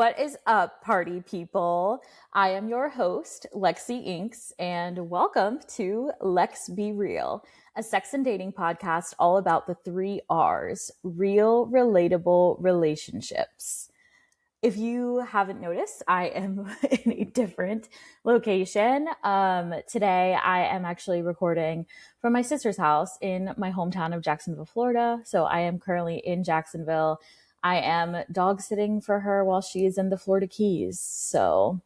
What is up, party people? I am your host, Lexi Inks, and welcome to Lex Be Real, a sex and dating podcast all about the 3 R's: real, relatable relationships. If you haven't noticed, I am in a different location. Today, I am actually recording from my sister's house in my hometown of Jacksonville, Florida. So I am currently in Jacksonville. I am dog sitting for her while she is in the Florida Keys. So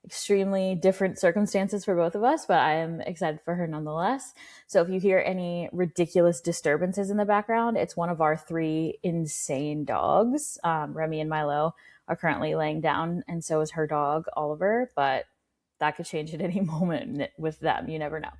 extremely different circumstances for both of us, but I am excited for her nonetheless. So if you hear any ridiculous disturbances in the background, it's one of our 3 insane dogs. Remy and Milo are currently laying down, and so is her dog, Oliver, but that could change at any moment with them. You never know.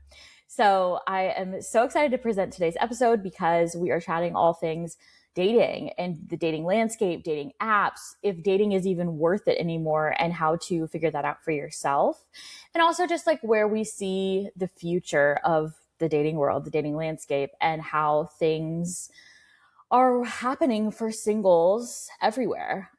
So I am so excited to present today's episode because we are chatting all things dating and the dating landscape, dating apps, if dating is even worth it anymore, and how to figure that out for yourself. And also just like where we see the future of the dating world, the dating landscape, and how things are happening for singles everywhere.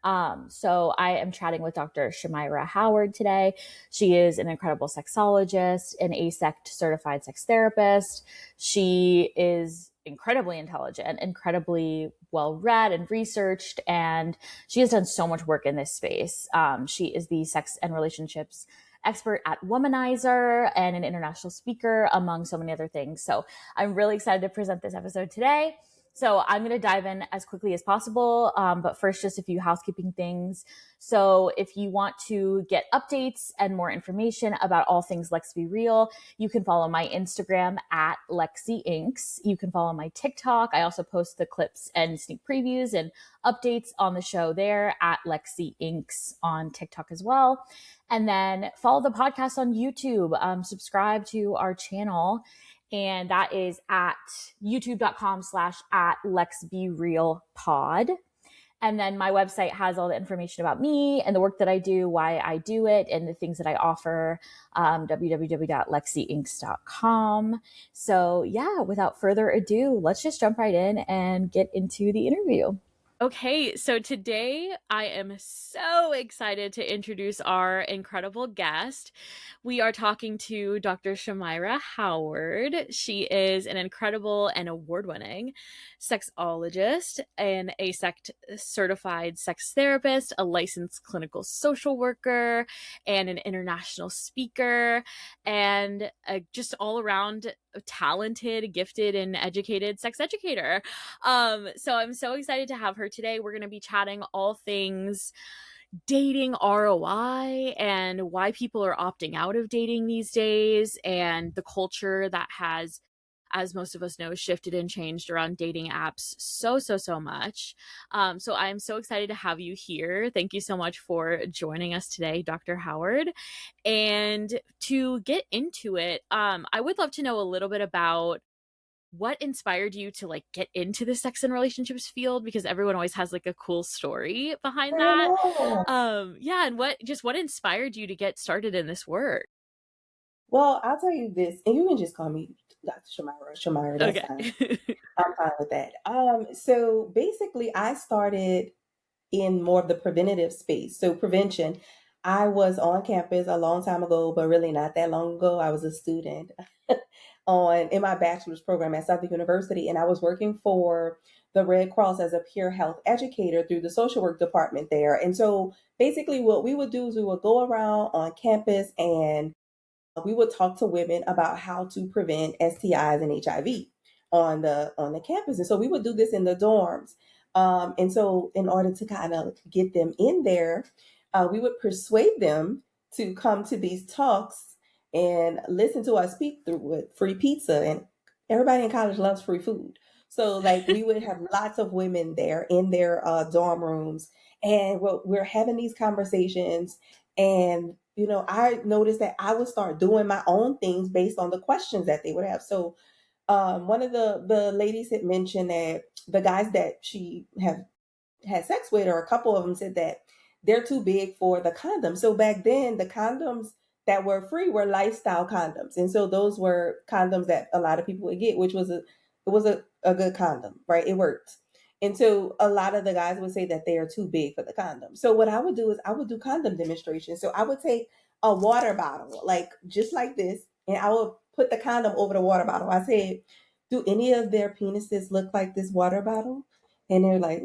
So I am chatting with Dr. Shamyra Howard today. She is an incredible sexologist, an AASECT certified sex therapist. She is incredibly intelligent, incredibly well-read and researched, and she has done so much work in this space. She is the sex and relationships expert at Womanizer and an international speaker, among so many other things. So I'm really excited to present this episode today. So I'm going to dive in as quickly as possible. But first, just a few housekeeping things. So if you want to get updates and more information about all things Lex Be Real, you can follow my Instagram at Lexi Inks. You can follow my TikTok. I also post the clips and sneak previews and updates on the show there at Lexi Inks on TikTok as well. And then follow the podcast on YouTube. Subscribe to our channel. And that is at youtube.com/at Lex Be Real Pod. And then my website has all the information about me and the work that I do, why I do it, and the things that I offer, www.lexiinks.com. So yeah, without further ado, let's just jump right in and get into the interview. Okay, so today I am so excited to introduce our incredible guest. We are talking to Dr. Shamyra Howard. She is an incredible and award-winning sexologist, an AASECT certified sex therapist, a licensed clinical social worker, and an international speaker, and just all-around talented, gifted, and educated sex educator. So I'm so excited to have her today. We're going to be chatting all things dating ROI and why people are opting out of dating these days, and the culture that has, as most of us know, shifted and changed around dating apps so much. So I'm so excited to have you here. Thank you so much for joining us today, Dr. Howard. And to get into it, I would love to know a little bit about what inspired you to like get into the sex and relationships field, because everyone always has like a cool story behind that. Yeah, and what inspired you to get started in this work? Well, I'll tell you this, and you can just call me Dr. Shamyra, that's fine. Okay. I'm fine with that. So basically I started in more of the preventative space. So prevention. I was on campus a long time ago, but really not that long ago. I was a student in my bachelor's program at Southern University, and I was working for the Red Cross as a peer health educator through the social work department there. And so basically what we would do is we would go around on campus and we would talk to women about how to prevent STIs and HIV on the campus. And so we would do this in the dorms. And so in order to kind of get them in there, we would persuade them to come to these talks and listen to us speak through with free pizza. And everybody in college loves free food. So like we would have lots of women there in their dorm rooms, and we're having these conversations. And I noticed that I would start doing my own things based on the questions that they would have. So one of the ladies had mentioned that the guys that she have had sex with, or a couple of them, said that they're too big for the condoms. So back then, the condoms that were free were lifestyle condoms, and so those were condoms that a lot of people would get, which was a good condom, right? It worked. And so a lot of the guys would say that they are too big for the condom. So what I would do is I would do condom demonstrations. So I would take a water bottle, like just like this, and I would put the condom over the water bottle. I said, do any of their penises look like this water bottle? And they're like,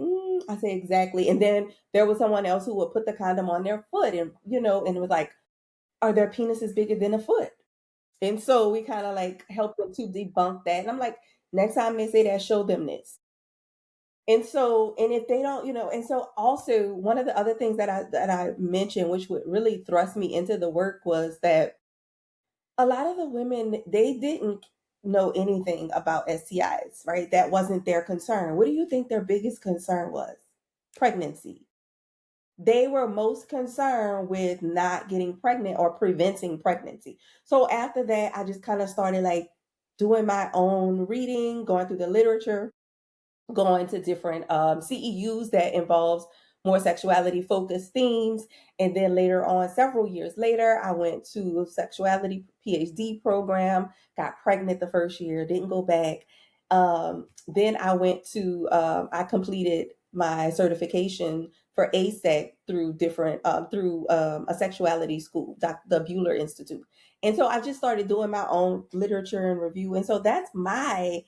I say exactly. And then there was someone else who would put the condom on their foot, and and it was like, are their penises bigger than a foot? And so we kind of like help them to debunk that. And I'm like, next time they say that, show them this. And so, and if they don't, and so also one of the other things that I mentioned, which would really thrust me into the work, was that a lot of the women, they didn't know anything about STIs, right? That wasn't their concern. What do you think their biggest concern was? Pregnancy. They were most concerned with not getting pregnant or preventing pregnancy. So after that, I just kind of started like doing my own reading, going through the literature, going to different CEUs that involves more sexuality focused themes. And then later on, several years later, I went to a sexuality PhD program, got pregnant the first year, didn't go back. Then I went to, I completed my certification for ASEC through a sexuality school, the Bueller Institute. And so I just started doing my own literature and review. And so that's my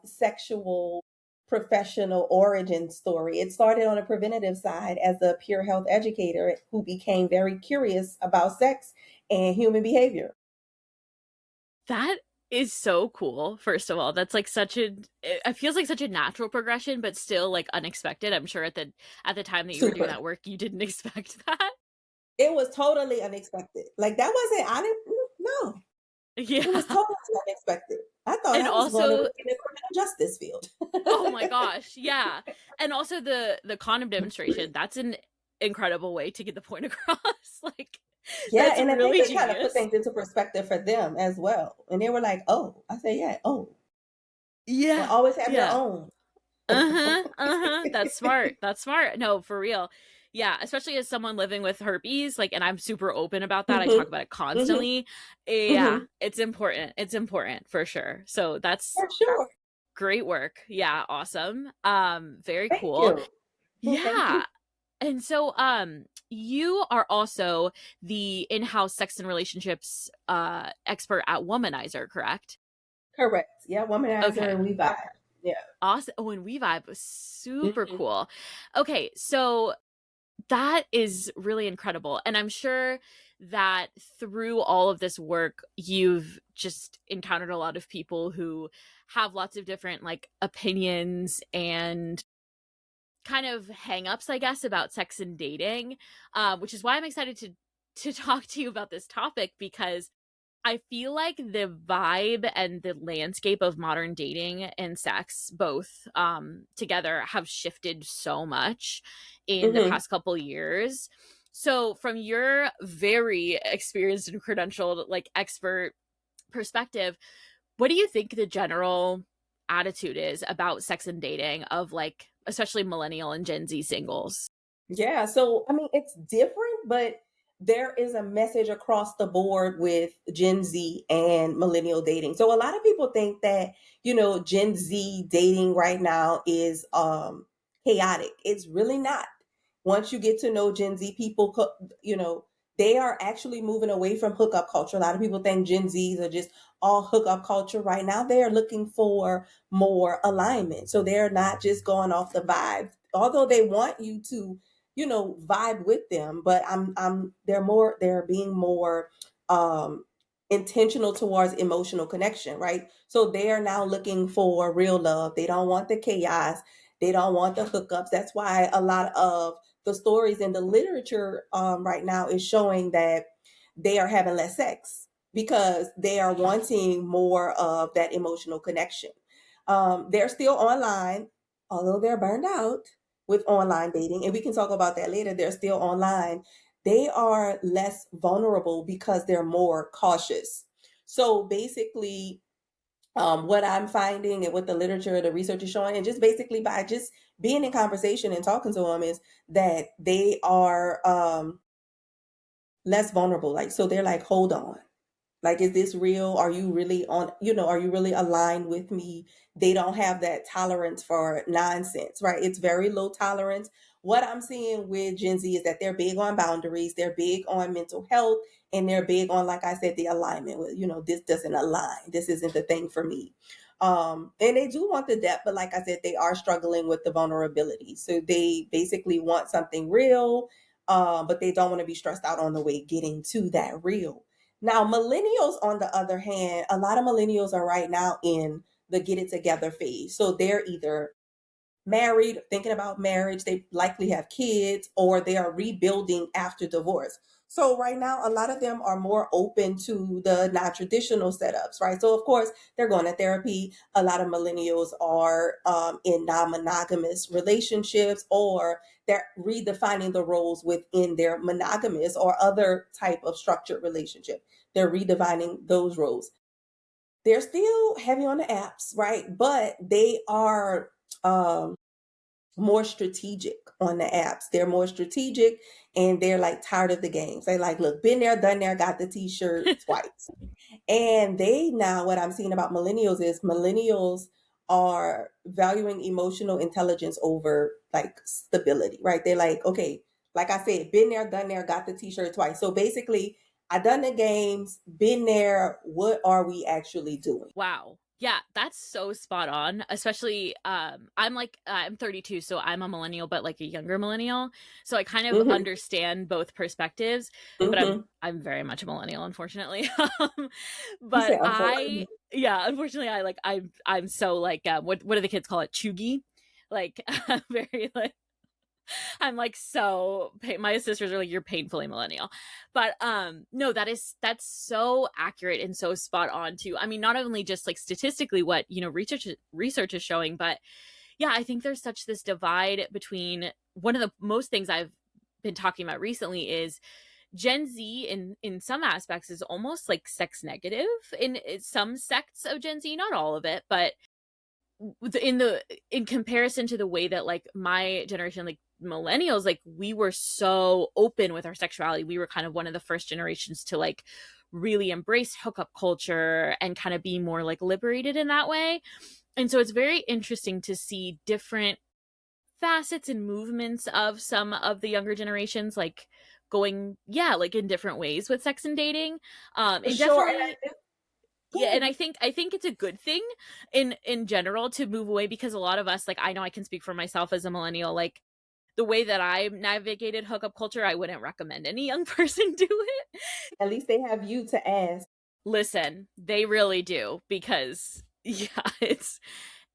sexual professional origin story. It started on a preventative side as a peer health educator who became very curious about sex and human behavior. That is so cool. First of all, that's like it feels like such a natural progression, but still like unexpected. I'm sure at the time that you were doing Super. that work, you didn't expect that. It was totally unexpected. Like that wasn't, I didn't, no, it was Yeah. totally unexpected. I thought And I was going to also, work in the criminal justice field. oh my gosh, yeah. And also the condom demonstration, that's an incredible way to get the point across. Like Yeah, that's and I think really it kind of put genius. things into perspective for them as well. And they were like, oh, I say, yeah, oh, well, Yeah. always have your Yeah. own. Uh-huh. Uh-huh. That's smart. That's smart. No, for real. Yeah, especially as someone living with herpes, like, and I'm super open about that. I Hmm. talk about it Hmm. constantly. Yeah, Hmm. it's important. It's important for sure. So that's For sure. great work. Yeah, awesome. Very Thank cool. you. Well, thank Yeah. you. And so you are also the in-house sex and relationships expert at Womanizer, correct? Correct. Yeah, womanizer Okay. and we vibe. Yeah. Awesome. Oh, and We Vibe was super Hmm. cool. Okay, so that is really incredible. And I'm sure that through all of this work, you've just encountered a lot of people who have lots of different like opinions and kind of hangups, I guess, about sex and dating, which is why I'm excited to talk to you about this topic because I feel like the vibe and the landscape of modern dating and sex both together have shifted so much in the Hmm. past couple years. So from your very experienced and credentialed like expert perspective, what do you think the general attitude is about sex and dating of like especially millennial and Gen Z singles? Yeah. So, I mean, it's different, but there is a message across the board with Gen Z and millennial dating. So, a lot of people think that, Gen Z dating right now is chaotic. It's really not. Once you get to know Gen Z people, they are actually moving away from hookup culture. A lot of people think Gen Zs are just all hookup culture. Right now, they are looking for more alignment. So they're not just going off the vibe, although they want you to, vibe with them. But they're being more um, intentional towards emotional connection, right? So they are now looking for real love. They don't want the chaos. They don't want the hookups. That's why a lot of the stories in the literature right now is showing that they are having less sex because they are wanting more of that emotional connection. They're still online, although they're burned out with online dating, and we can talk about that later. They're still online. They are less vulnerable because they're more cautious. So basically, what I'm finding and what the literature, the research is showing, and just basically by just being in conversation and talking to them, is that they are less vulnerable. Like, so they're like, hold on. Like, is this real? Are you really on, are you really aligned with me? They don't have that tolerance for nonsense, right? It's very low tolerance. What I'm seeing with Gen Z is that they're big on boundaries, they're big on mental health, and they're big on, like I said, the alignment with, this doesn't align. This isn't the thing for me. And they do want the depth, but like I said, they are struggling with the vulnerability. So they basically want something real, but they don't want to be stressed out on the way getting to that real. Now, millennials, on the other hand, a lot of millennials are right now in the get it together phase. So they're either married, thinking about marriage, they likely have kids, or they are rebuilding after divorce. So right now, a lot of them are more open to the non-traditional setups, right? So of course, they're going to therapy. A lot of millennials are in non-monogamous relationships, or they're redefining the roles within their monogamous or other type of structured relationship. They're redefining those roles. They're still heavy on the apps, right? But they are more strategic on the apps. They're more strategic, and they're like tired of the games. They like, look, been there, done there, got the t-shirt twice. And they now, what I'm seeing about millennials is millennials are valuing emotional intelligence over like stability, right? They're like, okay, like I said, been there, done there, got the t-shirt twice. So basically, I done the games, been there. What are we actually doing? Wow. Yeah, that's so spot on. Especially I'm like I'm 32, so I'm a millennial but like a younger millennial. So I kind of Mm-hmm. understand both perspectives, but I'm Mm-hmm. I'm very much a millennial, unfortunately. You But say, I unfortunately. yeah, unfortunately I'm so like what do the kids call it? Chuggy. Like very like I'm like so my sisters are like you're painfully millennial. But no, that's so accurate and so spot on too. I mean, not only just like statistically what, research is showing, but yeah, I think there's such this divide between one of the most things I've been talking about recently is Gen Z in some aspects is almost like sex negative in some sects of Gen Z, not all of it, but in comparison to the way that like my generation, like millennials, like we were so open with our sexuality. We were kind of one of the first generations to like really embrace hookup culture and kind of be more like liberated in that way. And so it's very interesting to see different facets and movements of some of the younger generations like going, yeah, like in different ways with sex and dating. For And sure. And definitely, go yeah, and ahead. I think it's a good thing in general to move away, because a lot of us, like I know I can speak for myself as a millennial, like the way that I navigated hookup culture, I wouldn't recommend any young person do it. At least they have you to ask. Listen, they really do, because yeah, it's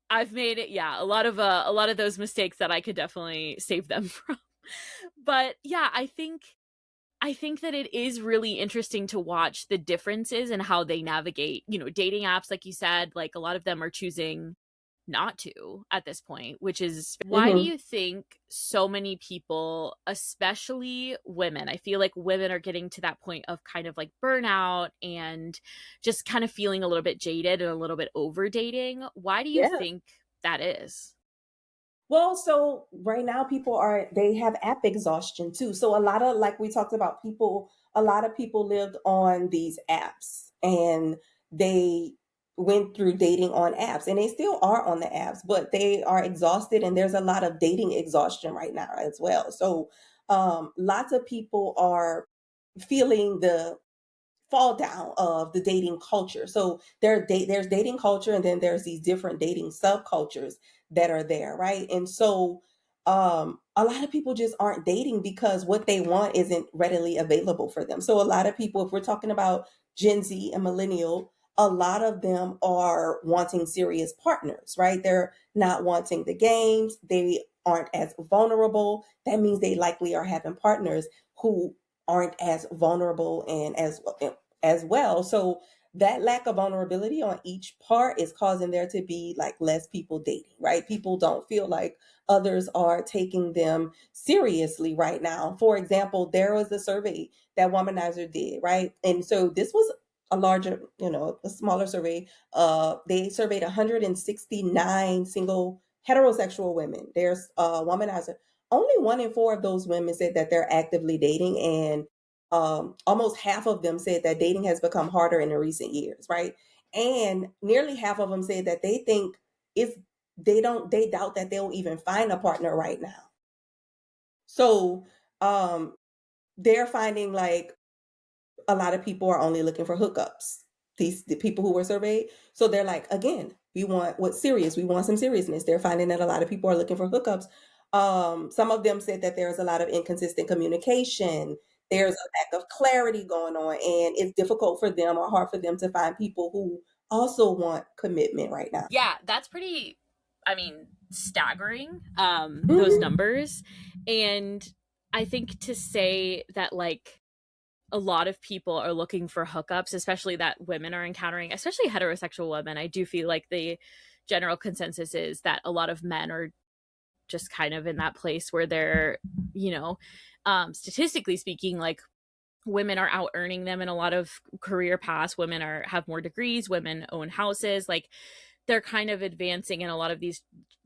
I've made it, yeah, a lot of those mistakes that I could definitely save them from. But yeah, I think that it is really interesting to watch the differences in how they navigate, dating apps. Like you said, like a lot of them are choosing not to at this point, which is why do Hmm. you think so many people, especially women, I feel like women are getting to that point of kind of like burnout and just kind of feeling a little bit jaded and a little bit over dating. Why do you Yeah. think that is? Well, so right now they have app exhaustion too. So a lot of, like we talked about, a lot of people lived on these apps, and they went through dating on apps, and they still are on the apps, but they are exhausted, and there's a lot of dating exhaustion right now as well. So lots of people are feeling the fall down of the dating culture. So there's dating culture, and then there's these different dating subcultures that are there, right? And so a lot of people just aren't dating because what they want isn't readily available for them. So a lot of people, if we're talking about Gen Z and millennial, a lot of them are wanting serious partners, right? They're not wanting the games. They aren't as vulnerable. That means they likely are having partners who aren't as vulnerable and as well. So that lack of vulnerability on each part is causing there to be like less people dating, right? People don't feel like others are taking them seriously right now. For example, there was a survey that Womanizer did, right? And so this was a larger, a smaller survey. They surveyed 169 single heterosexual women. There's Womanizer. Only one in four of those women said that they're actively dating, and almost half of them said that dating has become harder in the recent years, right? And nearly half of them said that they think if they doubt that they'll even find a partner right now. So um, they're finding like a lot of people are only looking for hookups. The people who were surveyed. So they're like, again, we want what's serious. We want some seriousness. They're finding that a lot of people are looking for hookups. Some of them said that there's a lot of inconsistent communication. There's a lack of clarity going on, and it's difficult for them or hard for them to find people who also want commitment right now. Yeah, that's pretty, I mean, staggering, those Mm-hmm. numbers. And I think to say that, like, a lot of people are looking for hookups, especially that women are encountering, especially heterosexual women. I do feel like the general consensus is that a lot of men are just kind of in that place where they're, you know, statistically speaking, like women are out earning them in a lot of career paths. Women are have more degrees, women own houses, like they're kind of advancing in a lot of these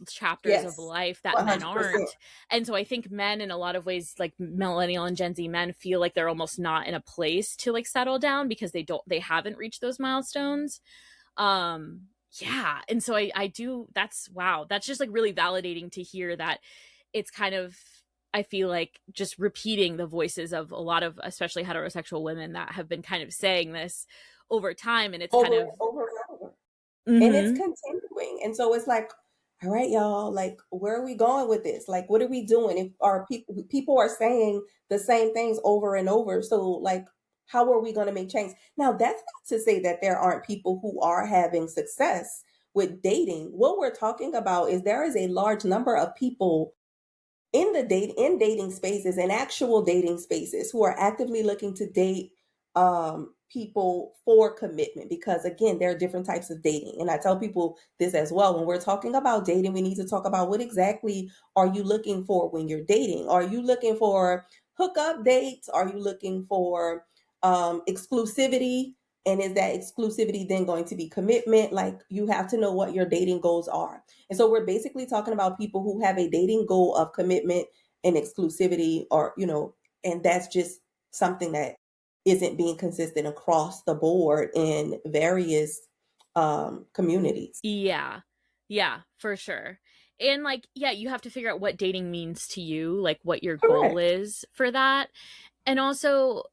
chapters of Yes, life that men 100%. aren't. And so I think men in a lot of ways, like millennial and Gen Z men, feel like they're almost not in a place to like settle down because they haven't reached those milestones. um yeah, and so I do, that's wow, that's just like really validating to hear that. It's kind of, I feel like just repeating the voices of a lot of especially heterosexual women that have been kind of saying this over time, and it's kind Over, of over, and over. And it's mm-hmm. continuing. And so it's like, all right, y'all, like, where are we going with this? Like, what are we doing? If our people are saying the same things over and over, so like, how are we going to make change? Now, that's not to say that there aren't people who are having success with dating. What we're talking about is there is a large number of people in dating spaces and actual dating spaces who are actively looking to date people for commitment, because again, there are different types of dating, and I tell people this as well. When we're talking about dating, we need to talk about what exactly are you looking for when you're dating. Are you looking for hookup dates? Are you looking for exclusivity? And is that exclusivity then going to be commitment? Like, you have to know what your dating goals are. And so we're basically talking about people who have a dating goal of commitment and exclusivity, or, and that's just something that isn't being consistent across the board in various communities. Yeah. Yeah, for sure. And like, yeah, you have to figure out what dating means to you, like what your goal Correct. is for that. And also,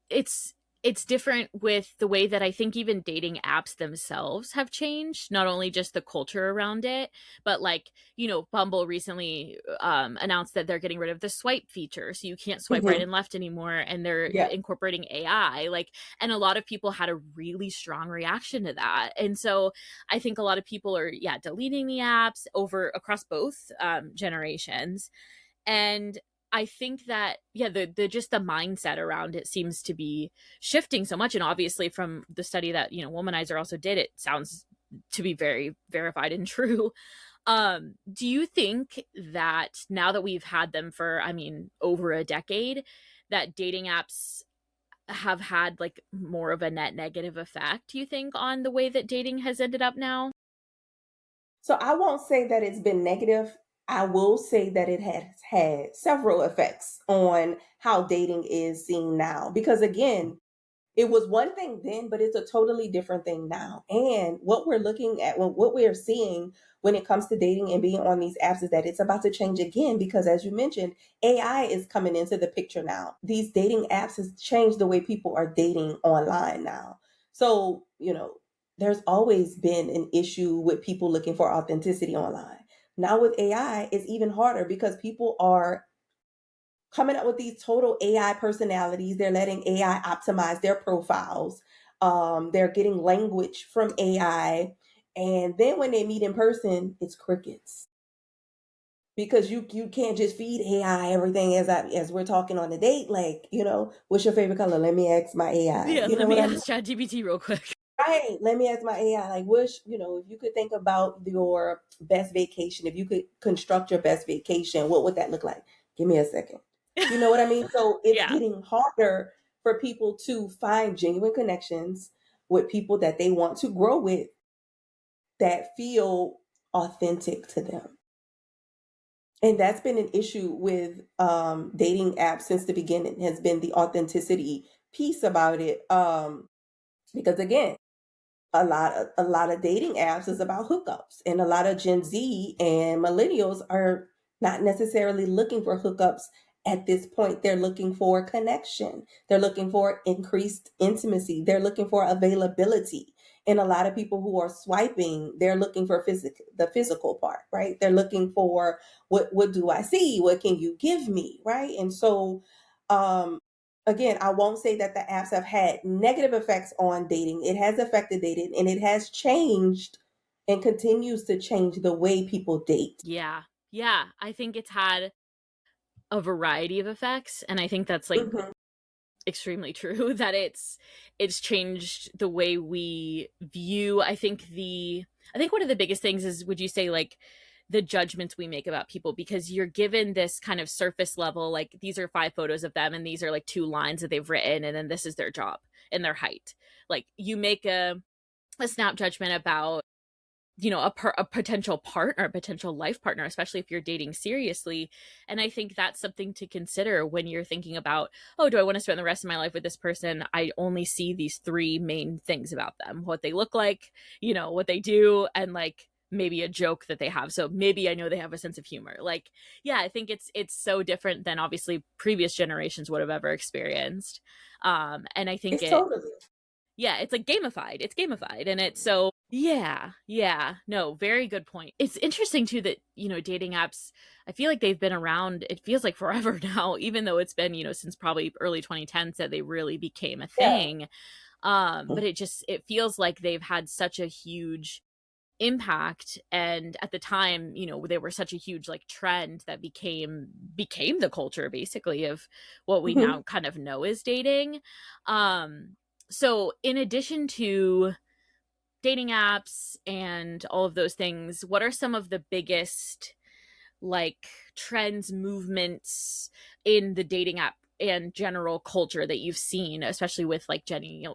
it's it's different with the way that I think even dating apps themselves have changed, not only just the culture around it, but like, Bumble recently announced that they're getting rid of the swipe feature, so you can't swipe right Hmm. and left anymore, and they're Yeah. incorporating AI, like, and a lot of people had a really strong reaction to that. And so I think a lot of people are, yeah, deleting the apps over across both generations. And I think that, yeah, the just the mindset around it seems to be shifting so much. And obviously from the study that, Womanizer also did, it sounds to be very verified and true. Do you think that now that we've had them for, I mean, over a decade, that dating apps have had like more of a net negative effect, do you think, on the way that dating has ended up now? So I won't say that it's been negative. I will say that it has had several effects on how dating is seen now. Because again, it was one thing then, but it's a totally different thing now. And what we're looking at, what we're seeing when it comes to dating and being on these apps, is that it's about to change again. Because as you mentioned, AI is coming into the picture now. These dating apps has changed the way people are dating online now. So, there's always been an issue with people looking for authenticity online. Now with AI, it's even harder because people are coming up with these total AI personalities. They're letting AI optimize their profiles. They're getting language from AI. And then when they meet in person, it's crickets. Because you can't just feed AI everything as we're talking on the date. Like, what's your favorite color? Let me ask my AI. Yeah, You let know what me I mean? ask ChatGPT real quick. Right. Let me ask my AI, like, if you could think about your best vacation, if you could construct your best vacation, what would that look like? Give me a second. You know what I mean? So it's Yeah. getting harder for people to find genuine connections with people that they want to grow with, that feel authentic to them. And that's been an issue with dating apps since the beginning, has been the authenticity piece about it. Because again, a lot of dating apps is about hookups, and a lot of Gen Z and millennials are not necessarily looking for hookups at this point. They're looking for connection, they're looking for increased intimacy, they're looking for availability. And a lot of people who are swiping, they're looking for the physical part, right? They're looking for what do I see, what can you give me, right? And so um again, I won't say that the apps have had negative effects on dating. It has affected dating, and it has changed and continues to change the way people date. Yeah. Yeah. I think it's had a variety of effects. And I think that's like Hmm. extremely true that it's changed the way we view. I think one of the biggest things is, would you say, like the judgments we make about people, because you're given this kind of surface level, like these are 5 photos of them and these are like 2 lines that they've written and then this is their job and their height. Like you make a snap judgment about, a potential partner, a potential life partner, especially if you're dating seriously. And I think that's something to consider when you're thinking about, oh, do I want to spend the rest of my life with this person? I only see these 3 main things about them: what they look like, what they do, and like maybe a joke that they have. So maybe I know they have a sense of humor. Like, yeah, I think it's so different than obviously previous generations would have ever experienced. And I think It's totally. yeah, it's like gamified. It's gamified. And it's so, yeah, yeah. No, very good point. It's interesting too that, dating apps, I feel like they've been around, it feels like forever now, even though it's been, since probably early 2010s that they really became a Yeah. thing. But it feels like they've had such a huge impact, and at the time, they were such a huge like trend that became the culture basically of what we Mhm. now kind of know as dating. So in addition to dating apps and all of those things, what are some of the biggest like trends, movements in the dating app and general culture that you've seen, especially with like Gen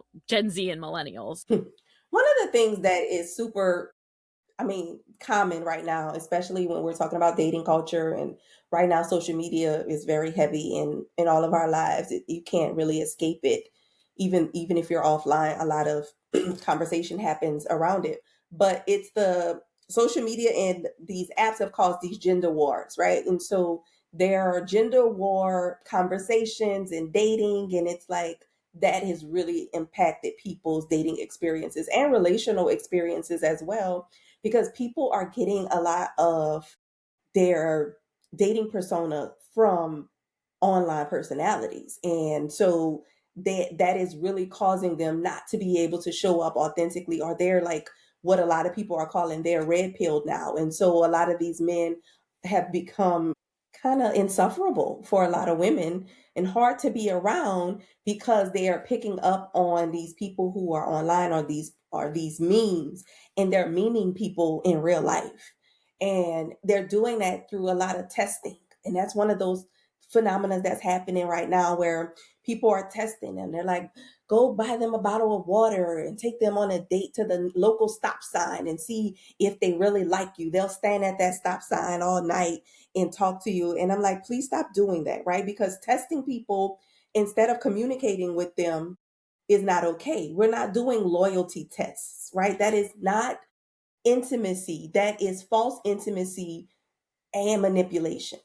Z and millennials? One of the things that is super, I mean, common right now, especially when we're talking about dating culture, and right now social media is very heavy in all of our lives. You can't really escape it, even if you're offline. A lot of conversation happens around it, but it's the social media and these apps have caused these gender wars, right? And so there are gender war conversations and dating, and it's like that has really impacted people's dating experiences and relational experiences as well, because people are getting a lot of their dating persona from online personalities. And so that is really causing them not to be able to show up authentically, or they're like what a lot of people are calling they're red pilled now. And so a lot of these men have become kind of insufferable for a lot of women and hard to be around, because they are picking up on these people who are online, or these memes, and they're memeing people in real life. And they're doing that through a lot of testing. And that's one of those phenomena that's happening right now, where people are testing and they're like, go buy them a bottle of water and take them on a date to the local stop sign and see if they really like you. They'll stand at that stop sign all night and talk to you. And I'm like, please stop doing that, right? Because testing people instead of communicating with them is not okay. We're not doing loyalty tests, right? That is not intimacy. That is false intimacy and manipulation.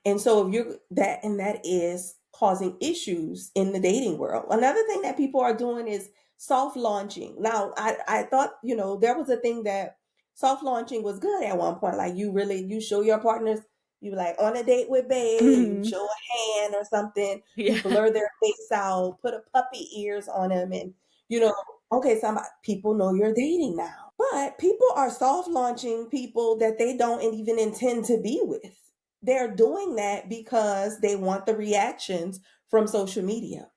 And so if you're that, and that is causing issues in the dating world. Another thing that people are doing is soft launching. Now, I thought, there was a thing that soft launching was good at one point. Like you show your partners, you like on a date with bae, and you Mhm. show a hand or something, you Yeah. blur their face out, put a puppy ears on them, and you know, okay, people know you're dating now. But people are soft launching people that they don't even intend to be with. They're doing that because they want the reactions from social media.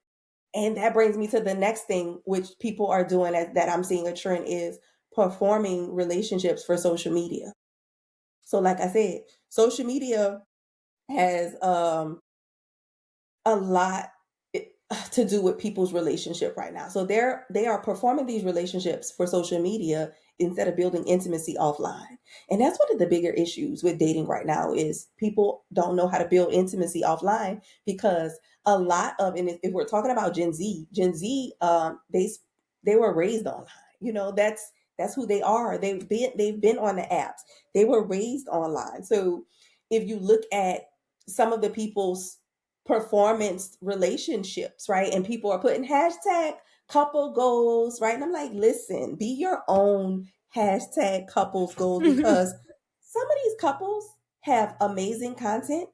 And that brings me to the next thing, which people are doing that I'm seeing a trend is performing relationships for social media. So, like I said, social media has a lot to do with people's relationship right now. So they are performing these relationships for social media, instead of building intimacy offline. And that's one of the bigger issues with dating right now is people don't know how to build intimacy offline because a lot of, and if we're talking about they were raised online. That's who they are. They've been on the apps. They were raised online. So if you look at some of the people's performance relationships, right? And people are putting hashtag couple goals, right? And I'm like, listen, be your own hashtag couples goals because some of these couples have amazing content,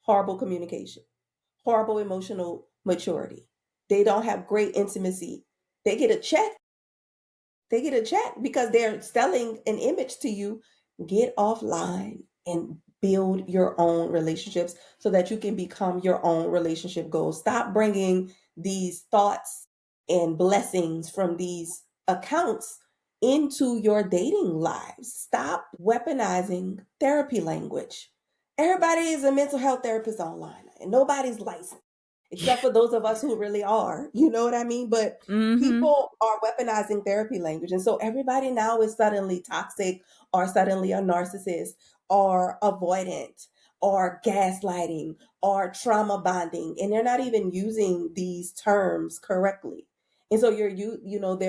horrible communication, horrible emotional maturity. They don't have great intimacy. They get a check. They get a check because they're selling an image to you. Get offline and build your own relationships so that you can become your own relationship goals. Stop bringing these thoughts and blessings from these accounts into your dating lives. Stop weaponizing therapy language. Everybody is a mental health therapist online, and nobody's licensed except for those of us who really are. You know what I mean? But Mm-hmm. people are weaponizing therapy language. And so everybody now is suddenly toxic or suddenly a narcissist or avoidant or gaslighting or trauma bonding. And they're not even using these terms correctly. And so they're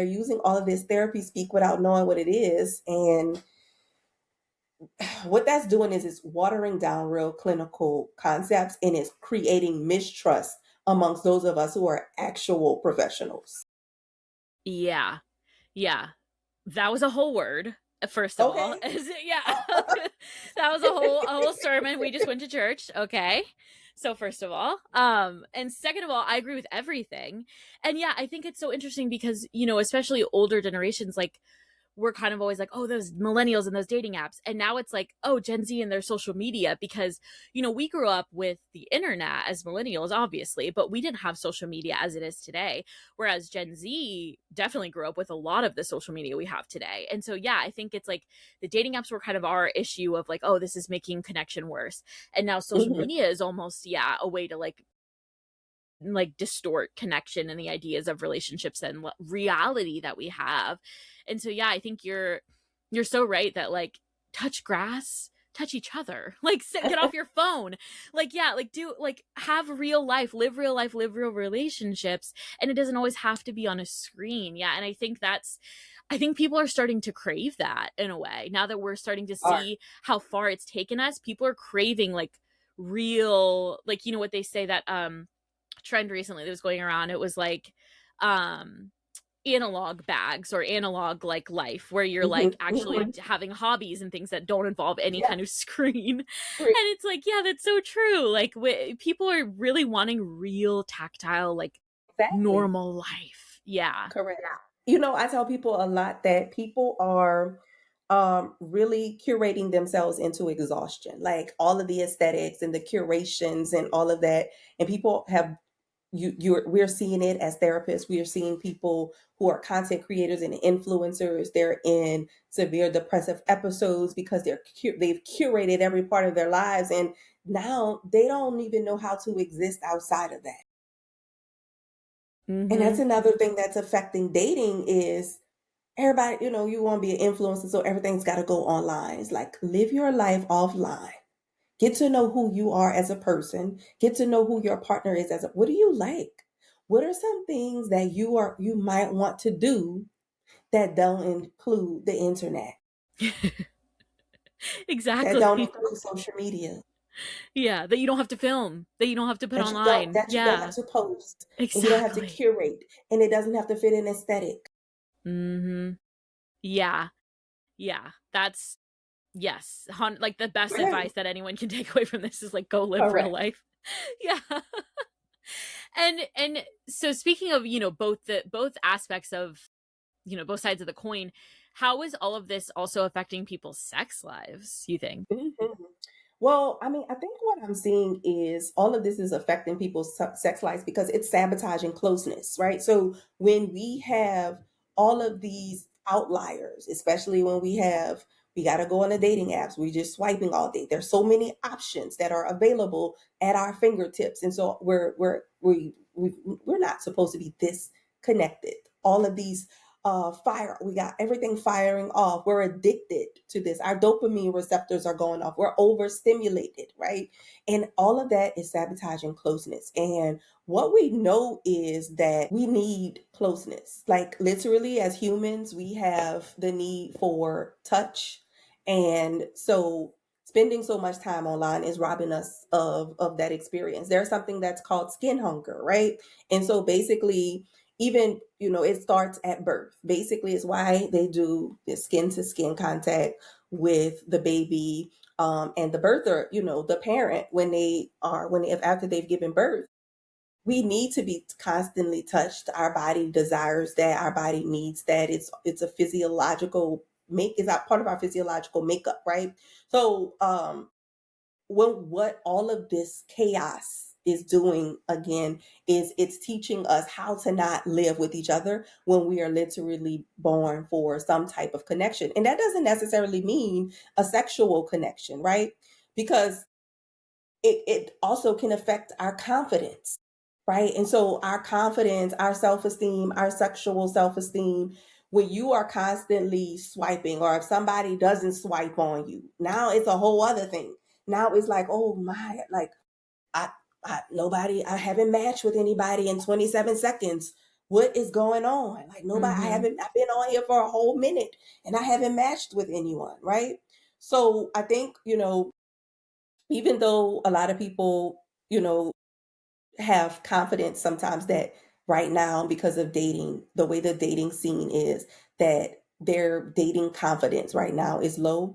using all of this therapy speak without knowing what it is. And what that's doing is it's watering down real clinical concepts and it's creating mistrust amongst those of us who are actual professionals. Yeah. Yeah. That was a whole word. First of all, Okay. yeah, that was a whole sermon. We just went to church, okay. So first of all, and second of all, I agree with everything, and yeah, I think it's so interesting because especially older generations, like we're kind of always like, oh, those millennials and those dating apps. And now it's like, oh, Gen Z and their social media, because, we grew up with the internet as millennials, obviously, but we didn't have social media as it is today. Whereas Gen Z definitely grew up with a lot of the social media we have today. And so, yeah, I think it's like the dating apps were kind of our issue of like, oh, this is making connection worse. And now social Mhm. media is almost, yeah, a way to like distort connection and the ideas of relationships and reality that we have. And so yeah, I think you're so right that like touch grass, touch each other, like get off your phone, like yeah, like do like have real life, live real relationships, and it doesn't always have to be on a screen. Yeah, and I think people are starting to crave that in a way now that we're starting to Art. see how far it's taken us. People are craving like real, like what they say that trend recently that was going around. It was like um analog bags or analog like life where you're like Mhm, actually mhm. having hobbies and things that don't involve any Yeah, kind of screen. And great. it's like, yeah, that's so true. Like people are really wanting real tactile, like Exactly. normal life. Yeah. Correct. I tell people a lot that people are really curating themselves into exhaustion, like all of the aesthetics and the curations and all of that. And people have we're seeing it as therapists. We are seeing people who are content creators and influencers. They're in severe depressive episodes because they've curated every part of their lives, and now they don't even know how to exist outside of that. And that's Mm-hmm. another thing that's affecting dating is everybody, you want to be an influencer, so everything's got to go online. It's like live your life offline. Get to know who you are as a person. Get to know who your partner is what do you like? What are some things that you might want to do that don't include the internet, that don't Exactly. include social media, Yeah, that you don't have to film, that you don't have to put online. that you don't have Yeah, to post, and you don't have to exactly. curate, and it doesn't have to fit an aesthetic. Mm-hmm. Yeah. Yeah, that's yes, like the best Yeah, advice that anyone can take away from this is like go live real correct. life. Yeah. And so speaking of, both aspects of, both sides of the coin, how is all of this also affecting people's sex lives, you think? Mhm. Well, I mean, I think what I'm seeing is all of this is affecting people's sex lives because it's sabotaging closeness, right? So when we have all of these outliers, especially when we got to go on the dating apps, we just swiping all day. There's so many options that are available at our fingertips, and so we're not supposed to be this connected. All of these fire. We got everything firing off. We're addicted to this. Our dopamine receptors are going off. We're overstimulated, right? And all of that is sabotaging closeness. And what we know is that we need closeness. Like literally, as humans, we have the need for touch. And so spending so much time online is robbing us of that experience. There's something that's called skin hunger, right? And so basically, even it starts at birth. Basically, it's why they do this skin to skin contact with the baby, and the birther, the parent, if after they've given birth. We need to be constantly touched. Our body desires that. Our body needs that. It's a physiological make is that part of our physiological makeup, right? So what all of this chaos is doing again is it's teaching us how to not live with each other when we are literally born for some type of connection. And that doesn't necessarily mean a sexual connection, right? Because it also can affect our confidence, right? And so our confidence, our self-esteem, our sexual self-esteem, when you are constantly swiping, or if somebody doesn't swipe on you, now it's a whole other thing. Now it's like, oh my, like I, I haven't matched with anybody in 27 seconds. What is going on? Like nobody, Mm-hmm. I've been on here for a whole minute and I haven't matched with anyone, right? So I think, even though a lot of people, have confidence sometimes that right now, because of dating, the way the dating scene is, that their dating confidence right now is low.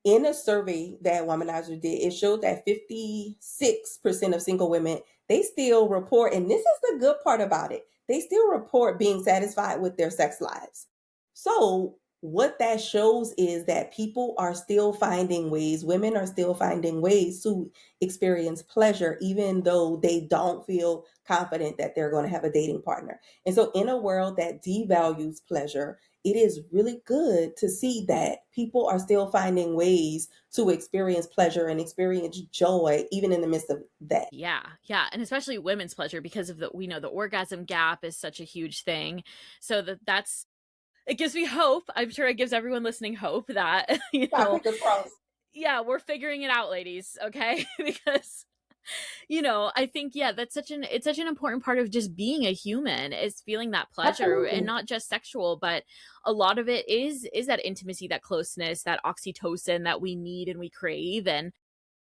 In a survey that Womanizer did, it showed that 56% of single women, they still report, and this is the good part about it, they still report being satisfied with their sex lives. So what that shows is that people are still finding ways, women are still finding ways to experience pleasure, even though they don't feel confident that they're going to have a dating partner. And so, in a world that devalues pleasure, it is really good to see that people are still finding ways to experience pleasure and experience joy, even in the midst of that. Yeah, yeah, and especially women's pleasure because of we know the orgasm gap is such a huge thing. So that's it gives me hope. I'm sure it gives everyone listening hope that, Our fingers crossed. yeah, we're figuring it out, ladies, okay? Because I think yeah, that's such an important part of just being a human is feeling that pleasure, and Absolutely. not just sexual, but a lot of it is that intimacy, that closeness, that oxytocin that we need and we crave, and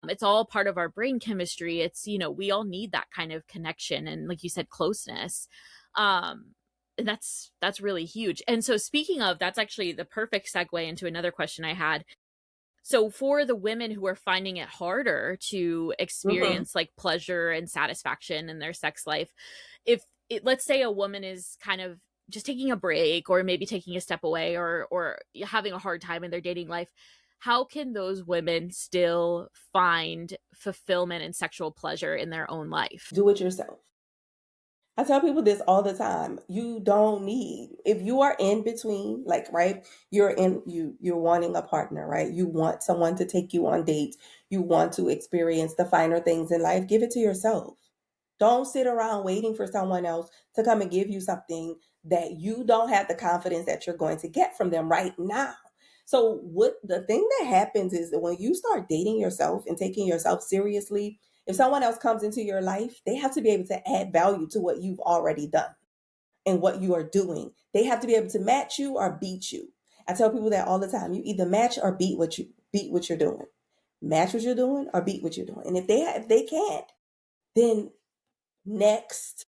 it's all part of our brain chemistry. It's, we all need that kind of connection and, like you said, closeness. And that's really huge. And so speaking of, that's actually the perfect segue into another question I had. So for the women who are finding it harder to Hmm. experience like pleasure and satisfaction in their sex life, if let's say a woman is kind of just taking a break or maybe taking a step away, or having a hard time in their dating life, how can those women still find fulfillment and sexual pleasure in their own life? Do it yourself. I tell people this all the time. You don't need, if you are in between, like, right, you're wanting a partner, right? You want someone to take you on dates. You want to experience the finer things in life. Give it to yourself. Don't sit around waiting for someone else to come and give you something that you don't have the confidence that you're going to get from them right now. So what the thing that happens is that when you start dating yourself and taking yourself seriously, if someone else comes into your life, they have to be able to add value to what you've already done and what you are doing. They have to be able to match you or beat you. I tell people that all the time. You either match or beat what you're doing. Match what you're doing or beat what you're doing. And if they can't, then next.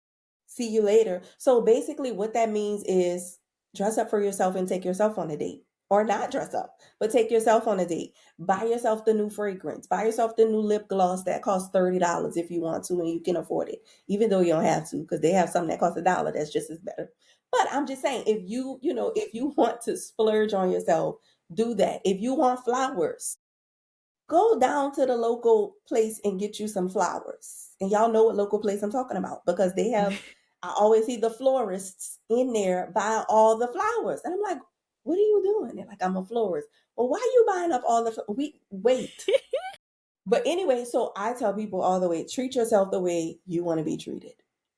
See you later. So basically, what that means is dress up for yourself and take yourself on a date. Or not dress up, but take yourself on a date. Buy yourself the new fragrance. Buy yourself the new lip gloss that costs $30 if you want to and you can afford it. Even though you don't have to, because they have something that costs $1 that's just as better. But I'm just saying, if you want to splurge on yourself, do that. If you want flowers, go down to the local place and get you some flowers. And y'all know what local place I'm talking about because I always see the florists in there buying all the flowers. And I'm like, what are you doing? They're like, I'm a florist. Well, why are you buying up all we wait. But anyway, so I tell people all the way, treat yourself the way you want to be treated,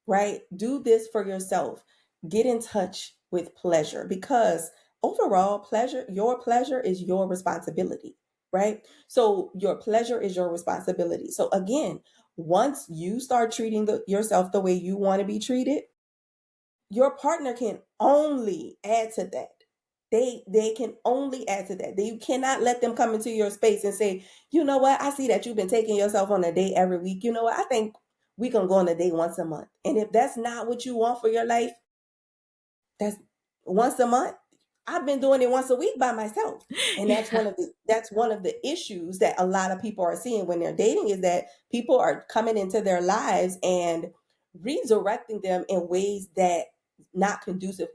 right? Do this for yourself. Get in touch with pleasure, because overall your pleasure is your responsibility, right? So your pleasure is your responsibility. So again, once you start treating yourself the way you want to be treated, your partner can only add to that. They can only add to that. You cannot let them come into your space and say, you know what, I see that you've been taking yourself on a date every week. You know what, I think we can go on a date once a month. And if that's not what you want for your life, that's once a month. I've been doing it once a week by myself. And Yeah. that's one of the issues that a lot of people are seeing when they're dating, is that people are coming into their lives and redirecting them in ways that not conducive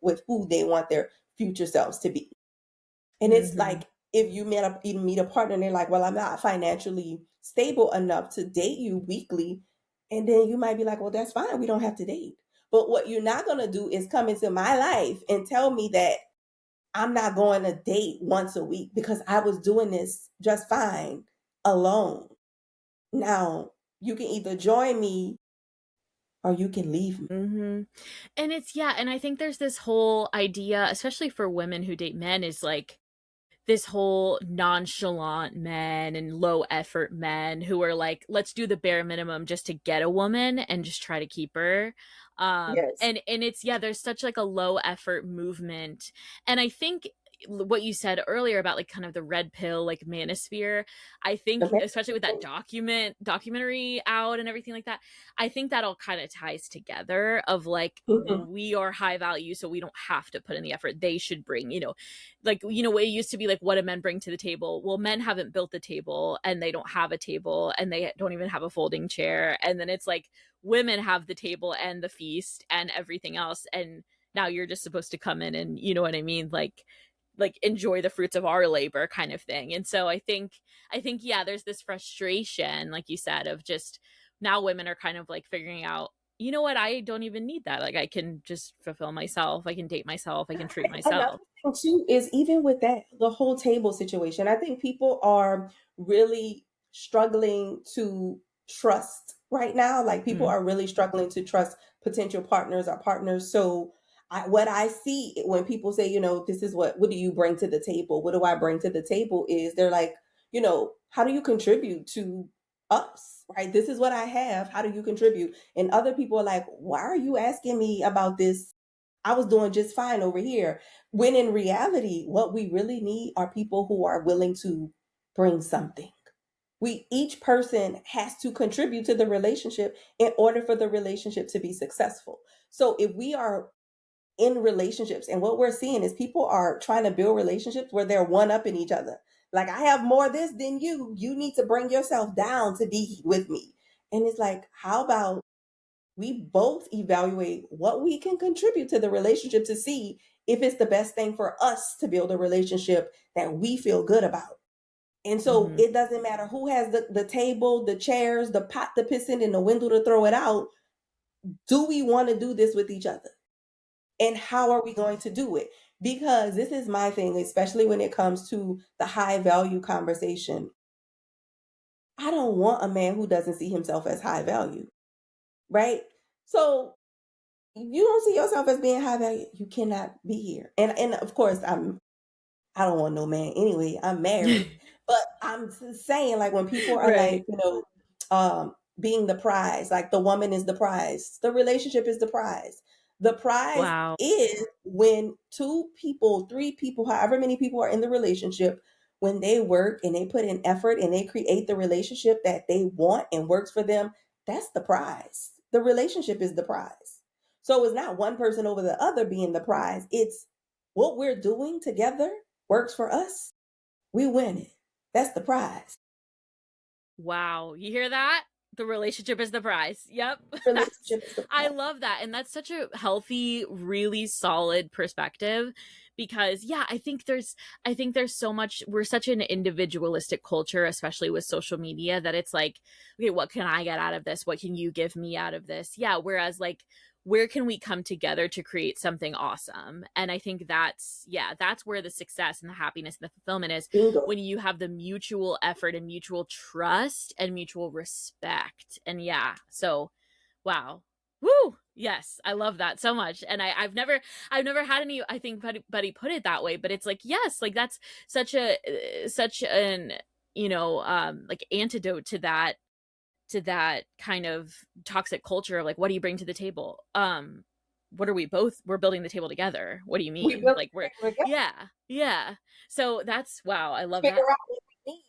with who they want their future selves to be. And it's Mm-hmm. like, if you meet a partner and they're like, well, I'm not financially stable enough to date you weekly. And then you might be like, well, that's fine. We don't have to date. But what you're not going to do is come into my life and tell me that I'm not going to date once a week, because I was doing this just fine alone. Now, you can either join me or you can leave me. Mm-hmm. And it's, yeah, and I think there's this whole idea, especially for women who date men, is like this whole nonchalant men and low effort men who are like, let's do the bare minimum just to get a woman and just try to keep her. Yes. And it's, yeah, there's such like a low effort movement. And I think what you said earlier about like kind of the red pill like manosphere, I think The especially with that documentary out and everything like that, I think that all kind of ties together of like, man. we are high value, so we don't have to put in the effort. They should bring, like, it used to be like, what do men bring to the table? Well, men haven't built the table, and they don't have a table, and they don't even have a folding chair. And then it's like, women have the table and the feast and everything else, and now you're just supposed to come in and, you know what I mean, like enjoy the fruits of our labor kind of thing. And so I think yeah, there's this frustration, like you said, of just now women are kind of like figuring out, you know what, I don't even need that. Like, I can just fulfill myself, I can date myself, I can treat Another myself. thing too is, even with that, the whole table situation, I think people are really struggling to trust right now. Like, people Mm. are really struggling to trust potential partners or partners. So what I see when people say, this is what do you bring to the table? What do I bring to the table? Is they're like, how do you contribute to us? Right? This is what I have. How do you contribute? And other people are like, why are you asking me about this? I was doing just fine over here. When in reality, what we really need are people who are willing to bring something. Each person has to contribute to the relationship in order for the relationship to be successful. So if we are in relationships, and what we're seeing is people are trying to build relationships where they're one up in each other. Like, I have more of this than you. You need to bring yourself down to be with me. And it's like, how about we both evaluate what we can contribute to the relationship to see if it's the best thing for us to build a relationship that we feel good about. And so Mm-hmm. it doesn't matter who has the table, the chairs, the pot to piss in, and the window to throw it out. Do we want to do this with each other? And how are we going to do it? Because this is my thing, especially when it comes to the high value conversation. I don't want a man who doesn't see himself as high value, right? So you don't see yourself as being high value, you cannot be here. And of course, I don't want no man anyway. I'm married, but I'm just saying, like, when people are like, Right. being the prize, like the woman is the prize, the relationship is the prize. The prize Wow. is when two people, three people, however many people are in the relationship, when they work and they put in effort and they create the relationship that they want and works for them, that's the prize. The relationship is the prize. So it's not one person over the other being the prize. It's what we're doing together works for us. We win it. That's the prize. Wow. You hear that? The relationship is the prize. Yep. That's Relationship is the I prize. love that. And that's such a healthy, really solid perspective, because yeah, I think there's so much, we're such an individualistic culture, especially with social media, that it's like, okay, what can I get out of this? What can you give me out of this? Yeah, whereas like, where can we come together to create something awesome? And I think that's where the success and the happiness and the fulfillment is, Bingo. when you have the mutual effort and mutual trust and mutual respect. And yeah, so wow. Woo! Yes, I love that so much. And I've never had any, I think, buddy put it that way, but it's like, yes, like that's such an, like antidote to that kind of toxic culture of like, what do you bring to the table? What are we're building the table together. What do you We mean? built Like we're, it together. yeah, yeah. So that's, wow, I love Figure that. out what we need.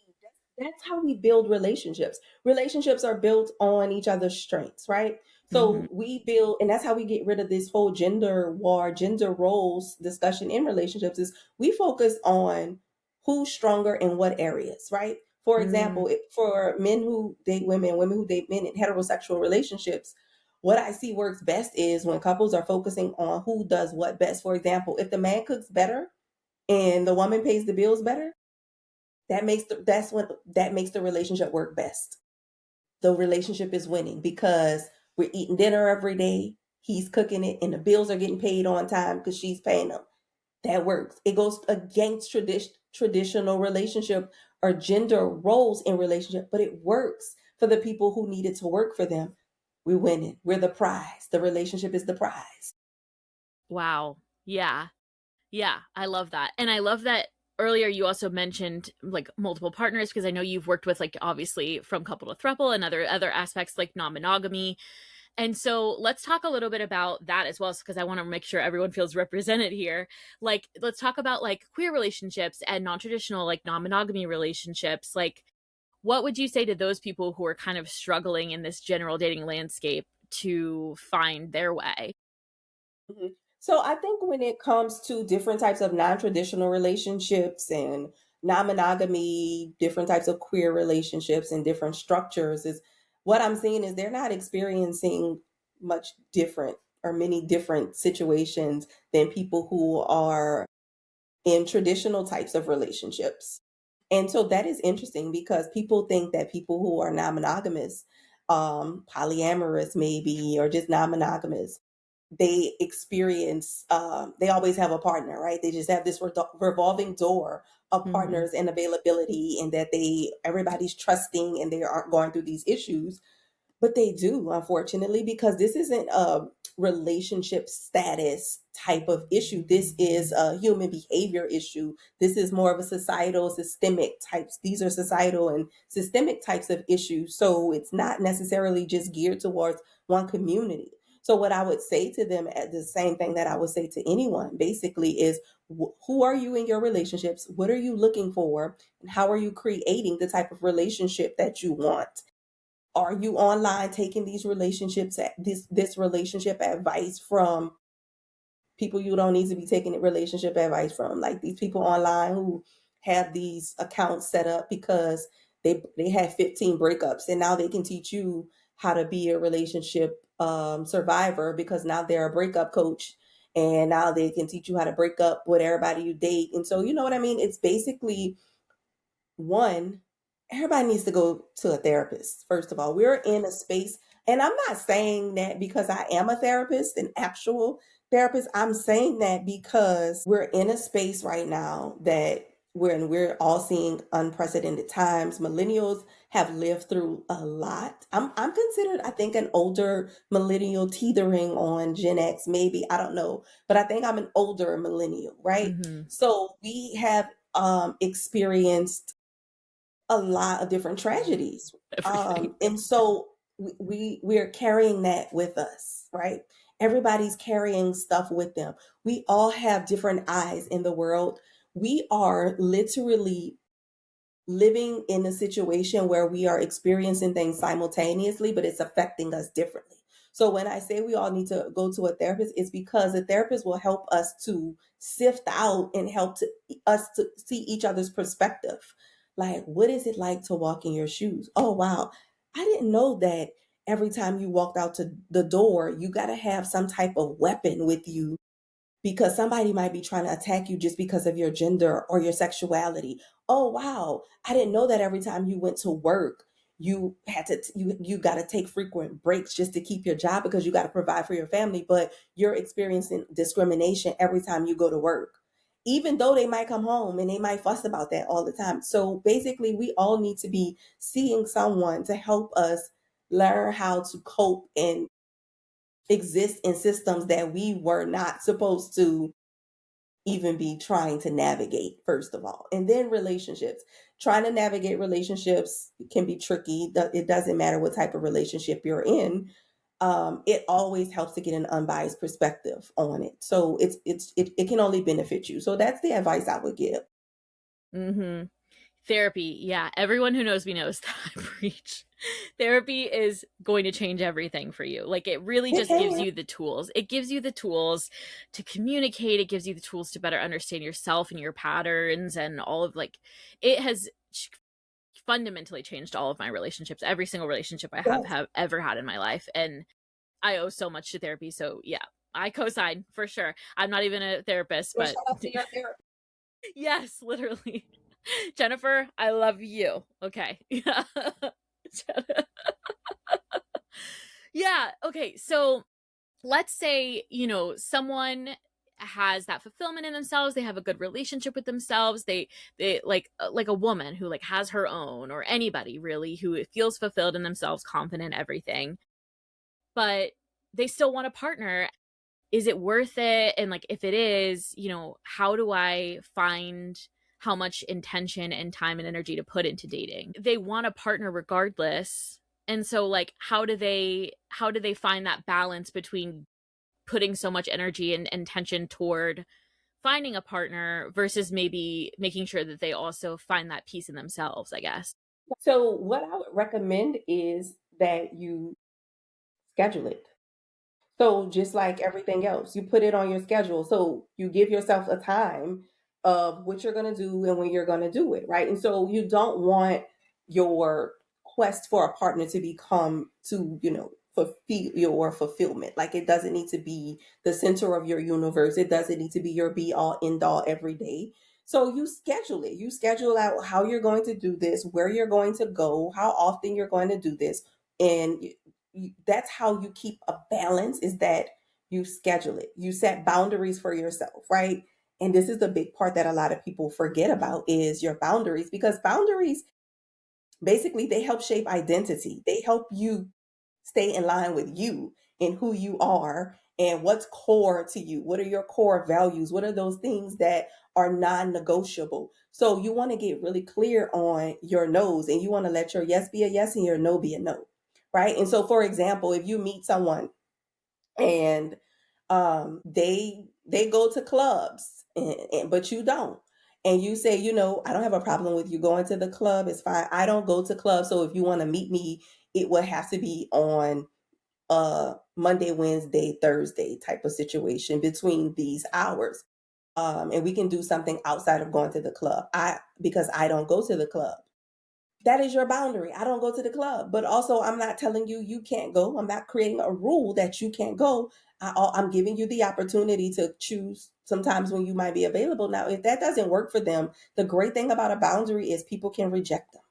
That's how we build relationships. Relationships are built on each other's strengths, right? Hmm. So we build, and that's how we get rid of this whole gender war, gender roles discussion in relationships is we focus on who's stronger in what areas, right? For Mm, example, for men who date women, women who date men in heterosexual relationships, what I see works best is when couples are focusing on who does what best. For example, if the man cooks better and the woman pays the bills better, that makes the relationship work best. The relationship is winning because we're eating dinner every day, he's cooking it, and the bills are getting paid on time because she's paying them. That works. It goes against traditional relationship or gender roles in relationship, but it works for the people who need it to work for them. We're winning. We're the prize. The relationship is the prize. wow. Yeah. Yeah, I love that. And I love that earlier you also mentioned like multiple partners, because I know you've worked with, like, obviously from couple to throuple and other aspects like non-monogamy. And so let's talk a little bit about that as well, because I want to make sure everyone feels represented here. Like, let's talk about like queer relationships and non-traditional, like non-monogamy relationships. Like, what would you say to those people who are kind of struggling in this general dating landscape to find their way? Mhm. So I think when it comes to different types of non-traditional relationships and non-monogamy, different types of queer relationships and different structures is what I'm seeing is they're not experiencing much different or many different situations than people who are in traditional types of relationships. And so that is interesting because people think that people who are non-monogamous, polyamorous maybe, or just non-monogamous, they experience they always have a partner, right? They just have this revolving door of Mm-hmm. partners and availability, and that they everybody's trusting and they aren't going through these issues. But they do, unfortunately, because this isn't a relationship status type of issue. This is a human behavior issue. This is more of a societal, systemic types. These are societal and systemic types of issues. So it's not necessarily just geared towards one community. So what I would say to them, at the same thing that I would say to anyone, basically, is who are you in your relationships? What are you looking for? And how are you creating the type of relationship that you want? Are you online taking these relationships, this relationship advice from people you don't need to be taking relationship advice from, like these people online who have these accounts set up because they had 15 breakups and now they can teach you how to be a relationship survivor because now they're a breakup coach, and now they can teach you how to break up with everybody you date. And so, you know what I mean? It's basically, one, everybody needs to go to a therapist. First of all, we're in a space, and I'm not saying that because I am a therapist, an actual therapist. I'm saying that because we're in a space right now that we're all seeing unprecedented times. Millennials have lived through a lot. I'm considered, I think, an older millennial, teetering on Gen X, maybe, I don't know, but I think I'm an older millennial, right? Mm-hmm. So we have experienced a lot of different tragedies. Everything. And so we're carrying that with us, right? Everybody's carrying stuff with them. We all have different eyes in the world. We are literally living in a situation where we are experiencing things simultaneously, but it's affecting us differently. So when I say we all need to go to a therapist, it's because a therapist will help us to sift out and help to us to see each other's perspective. Like, what is it like to walk in your shoes? Oh wow, I didn't know that every time you walked out to the door, you got to have some type of weapon with you because somebody might be trying to attack you just because of your gender or your sexuality. Oh wow, I didn't know that every time you went to work, you got to take frequent breaks just to keep your job because you got to provide for your family, but you're experiencing discrimination every time you go to work. Even though they might come home and they might fuss about that all the time. So basically, we all need to be seeing someone to help us learn how to cope and exist in systems that we were not supposed to even be trying to navigate, first of all. And then relationships. Trying to navigate relationships can be tricky. It doesn't matter what type of relationship you're in. It always helps to get an unbiased perspective on it. So it can only benefit you. So that's the advice I would give. Mm-hmm. Therapy, yeah. Everyone who knows me knows that I preach. Therapy is going to change everything for you. Like, it really It just gives can. you the tools. It gives you the tools to communicate. It gives you the tools to better understand yourself and your patterns and all of, like, it has fundamentally changed all of my relationships. Every single relationship I have Yes. have ever had in my life, and I owe so much to therapy. So yeah, I co-sign for sure. I'm not even a therapist, Well, but shout out to your therapist. yes, literally. Jennifer, I love you. Okay. Yeah. Yeah. Okay. So let's say, someone has that fulfillment in themselves. They have a good relationship with themselves. They like a woman who like has her own, or anybody really who feels fulfilled in themselves, confident, everything, but they still want a partner. Is it worth it? And like, if it is, how do I find how much intention and time and energy to put into dating? They want a partner regardless. And so like, how do they find that balance between putting so much energy and intention toward finding a partner versus maybe making sure that they also find that peace in themselves, I guess. So what I would recommend is that you schedule it. So just like everything else, you put it on your schedule. So you give yourself a time of what you're going to do and when you're going to do it, right? And so you don't want your quest for a partner to become to, fulfill your fulfillment. Like it doesn't need to be the center of your universe. It doesn't need to be your be all end all every day. So you schedule it. You schedule out how you're going to do this, where you're going to go, how often you're going to do this, and that's how you keep a balance, is that you schedule it, you set boundaries for yourself, right? And this is the big part that a lot of people forget about, is your boundaries, because boundaries basically they help shape identity. They help you stay in line with you and who you are and what's core to you. What are your core values? What are those things that are non-negotiable? So you want to get really clear on your no's, and you want to let your yes be a yes and your no be a no, right? And so for example, if you meet someone and they go to clubs, but you don't, and you say, I don't have a problem with you going to the club, it's fine, I don't go to clubs, so if you want to meet me, it would have to be on Monday, Wednesday, Thursday type of situation between these hours. And we can do something outside of going to the club. Because I don't go to the club. That is your boundary. I don't go to the club, but also I'm not telling you you can't go. I'm not creating a rule that you can't go. I'm giving you the opportunity to choose sometimes when you might be available. Now, if that doesn't work for them, the great thing about a boundary is people can reject them,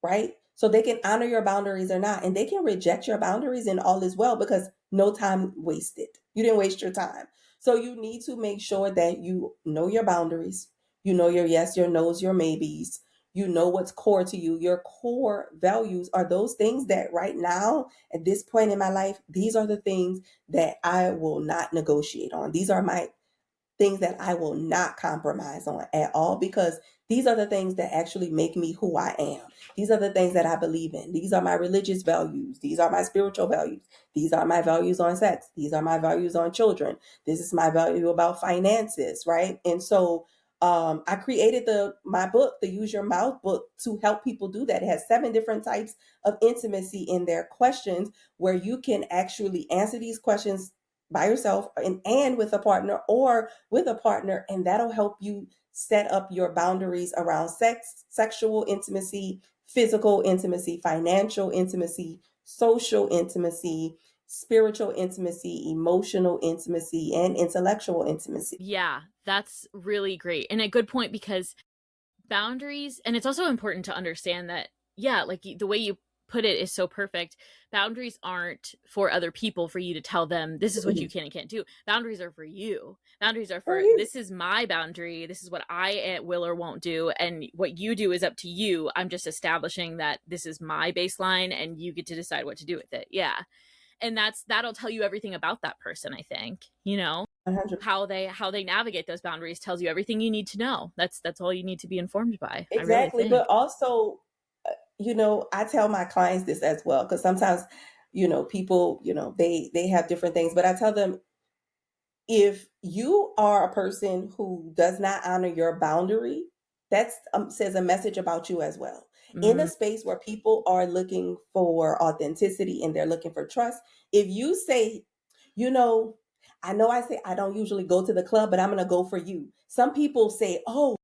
right? So they can honor your boundaries or not, and they can reject your boundaries and all is well, because no time wasted. You didn't waste your time. So you need to make sure that you know your boundaries. You know your yes, your no's, your maybes. You know what's core to you. Your core values are those things that right now, at this point in my life, these are the things that I will not negotiate on. These are my things that I will not compromise on at all, because these are the things that actually make me who I am. These are the things that I believe in. These are my religious values. These are my spiritual values. These are my values on sex. These are my values on children. This is my value about finances, right? And so I created my book, the Use Your Mouth book, to help people do that. It has 7 different types of intimacy in there, questions where you can actually answer these questions by yourself and with a partner, or with a partner, and that'll help you set up your boundaries around sex, sexual intimacy, physical intimacy, financial intimacy, social intimacy, spiritual intimacy, emotional intimacy, and intellectual intimacy. Yeah, that's really great. And a good point, because boundaries, and it's also important to understand that, yeah, like the way you put it is so perfect. Boundaries aren't for other people, for you to tell them this is what you can and can't do. Boundaries are for you. Boundaries are For for, you. this is my boundary, this is what I will or won't do, and what you do is up to you. I'm just establishing that this is my baseline and you get to decide what to do with it. Yeah. And that'll tell you everything about that person, I think. 100. How they navigate those boundaries tells you everything you need to know. That's all you need to be informed by, I really Exactly. think. But also, I tell my clients this as well, because sometimes, people, they have different things, but I tell them, if you are a person who does not honor your boundary, that says a message about you as well. In a Mm, space where people are looking for authenticity and they're looking for trust, if you say, you know, I know I say I don't usually go to the club, but I'm going to go for you. Some people say, oh,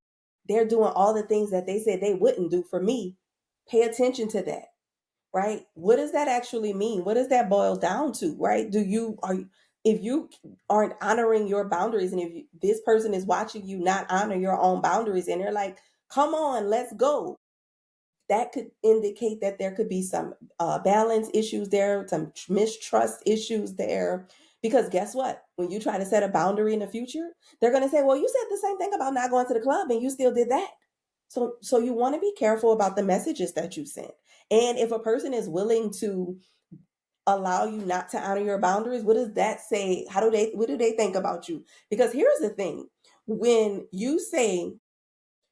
they're doing all the things that they said they wouldn't do for me. Pay attention to that, right? What does that actually mean? What does that boil down to, right? If you aren't honoring your boundaries, and if this person is watching you not honor your own boundaries, and they're like, come on, let's go, that could indicate that there could be some balance issues there, some mistrust issues there. Because guess what? When you try to set a boundary in the future, they're going to say, well, you said the same thing about not going to the club and you still did that. So you want to be careful about the messages that you send. And if a person is willing to allow you not to honor your boundaries, what does that say? What do they think about you? Because here's the thing. When you say,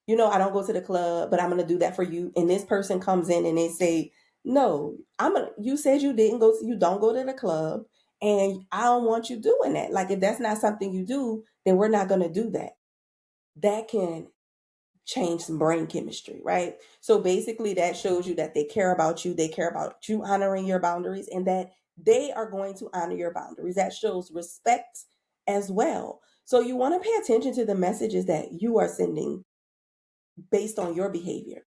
I don't go to the club, but I'm going to do that for you. And this person comes in and they say, no, you said you don't go to the club, and I don't want you doing that. Like, if that's not something you do, then we're not going to do that. That can change some brain chemistry, right? So basically, that shows you that they care about you. They care about you honoring your boundaries, and that they are going to honor your boundaries. That shows respect as well. So you want to pay attention to the messages that you are sending based on your behavior.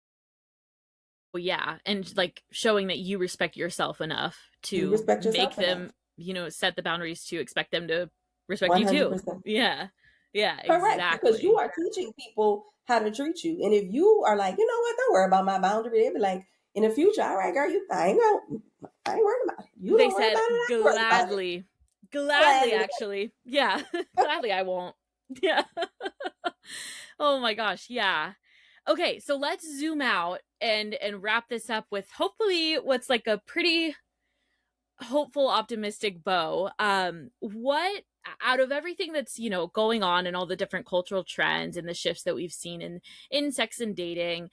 well, yeah, and like showing that you respect yourself enough You to respect make yourself enough. them, set the boundaries to expect them to respect you too. 100%. Yeah. Yeah, Correct. Because you exactly. are teaching people how to treat you. And if you are like, you know what, don't worry about my boundary, they'll be like, in the future, all right, girl, I ain't worried about it. You They don't worry said about it, I ain't worried about it. gladly. Gladly, Gladly. actually. Yeah. Gladly I won't. Yeah. Oh my gosh, yeah. Okay, so let's zoom out and wrap this up with hopefully what's like a pretty hopeful, optimistic bow. What out of everything that's going on and all the different cultural trends and the shifts that we've seen in sex and dating,